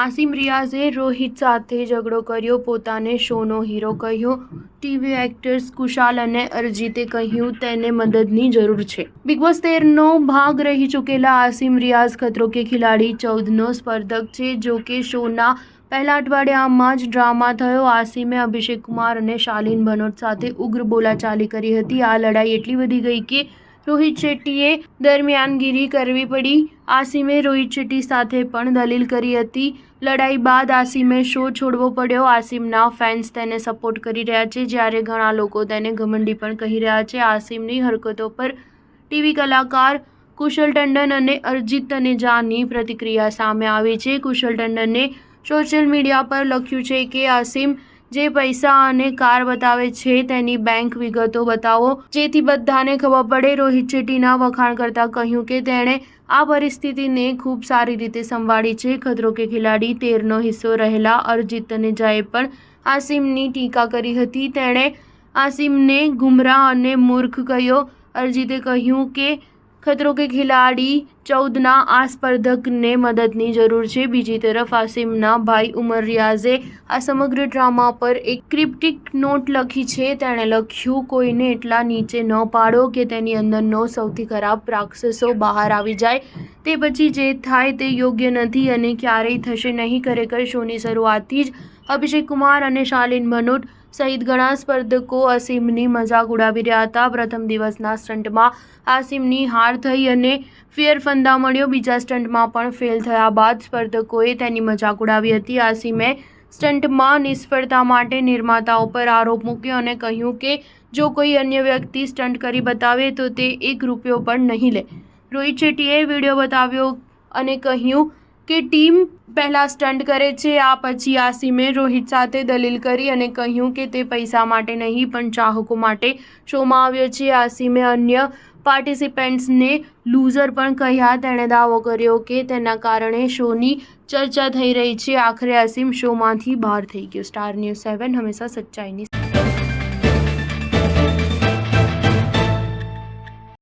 આસિમ રિયાઝે રોહિત સાથે ઝઘડો કર્યો, પોતાને શોનો હીરો કહ્યો। ટીવી એક્ટર્સ કુશાલ અને અરિજીતે કહ્યું તેને મદદની જરૂર છે। બિગ બોસ 13નો ભાગ રહી ચૂકેલા આસિમ રિયાઝ ખતરો કે ખિલાડી 14નો સ્પર્ધક છે। જો કે શોના પહેલા અઠવાડિયામાં જ ડ્રામા થયો। આસિમે અભિષેક કુમાર અને શાલિન ભનોટ સાથે ઉગ્ર બોલાચાલી કરી હતી। આ લડાઈ એટલી વધી ગઈ કે રોહિત શેટ્ટીએ દરમિયાનગીરી કરવી પડી। આસિમે રોહિત શેટ્ટી સાથે પણ દલીલ કરી હતી। લડાઈ બાદ આસિમે શો છોડવો પડ્યો। આસિમના ફેન્સ તેને સપોર્ટ કરી રહ્યા છે, જ્યારે ઘણા લોકો તેને ઘમંડી પણ કહી રહ્યા છે। આસિમની હરકતો પર ટીવી કલાકાર કુશલ ટંડન અને અરિજીત તનેજાની પ્રતિક્રિયા સામે આવી છે। કુશલ ટંડને સોશિયલ મીડિયા પર લખ્યું છે કે આસિમ જે પૈસા અને કાર બતાવે છે તેની બેંક વિગતો બતાવો, જેથી બધાને ખબર પડે। રોહિત શેટ્ટીના વખાણ કરતા કહ્યું કે તેણે આ પરિસ્થિતિને ખૂબ સારી રીતે સંભાળી છે। ખતરો કે ખિલાડી 13નો હિસ્સો રહેલા અરિજીત તનેજાએ પણ આસિમની ટીકા કરી હતી। તેણે આસિમને ગુમરાહ અને મૂર્ખ કહ્યો। અરિજીતે કહ્યું કે ખતરો કે ખિલાડી 14ના આ સ્પર્ધકને મદદની જરૂર છે। બીજી તરફ આસિમના ભાઈ ઉમર રિયાઝે આ સમગ્ર ડ્રામા પર એક ક્રિપ્ટિક નોટ લખી છે। તેણે લખ્યું, કોઈને એટલા નીચે ન પાડો કે તેની અંદરનો સૌથી ખરાબ રાક્ષસો બહાર આવી જાય। તે પછી જે થાય તે યોગ્ય નથી અને ક્યારેય થશે નહીં। ખરેખર શોની શરૂઆતથી જ અભિષેક કુમાર અને શાલિન ભનોટ સહિત ઘણા સ્પર્ધકો આસિમની મજાક ઉડાવી રહ્યા હતા। પ્રથમ દિવસના સ્ટંટમાં આસિમની હાર થઈ અને ફેર ફંદા મળ્યો। બીજા સ્ટંટમાં પણ ફેલ થયા બાદ સ્પર્ધકોએ તેની મજાક ઉડાવી હતી। આસિમે સ્ટંટમાં નિષ્ફળતા માટે નિર્માતાઓ પર આરોપ મૂક્યો અને કહ્યું કે જો કોઈ અન્ય વ્યક્તિ સ્ટંટ કરી બતાવે તો તે ₹1 પણ નહીં લે। રોહિત શેટ્ટીએ વિડીયો બતાવ્યો અને કહ્યું કે ટીમ પહેલા સ્ટંટ કરે છે। આ પછી આસિમે રોહિત સાથે દલીલ કરી અને કહ્યું કે તે પૈસા માટે નહીં પણ ચાહકો માટે શોમાં આવ્યો છે। આસિમે અન્ય પાર્ટિસિપન્ટ્સને લૂઝર પણ કહ્યા। તેણે દાવો કર્યો કે તેના કારણે શોની ચર્ચા થઈ રહી છે। આખરે આસિમ શોમાંથી બહાર થઈ ગયો। સ્ટાર ન્યૂઝ 7 હંમેશા સચ્ચાઈની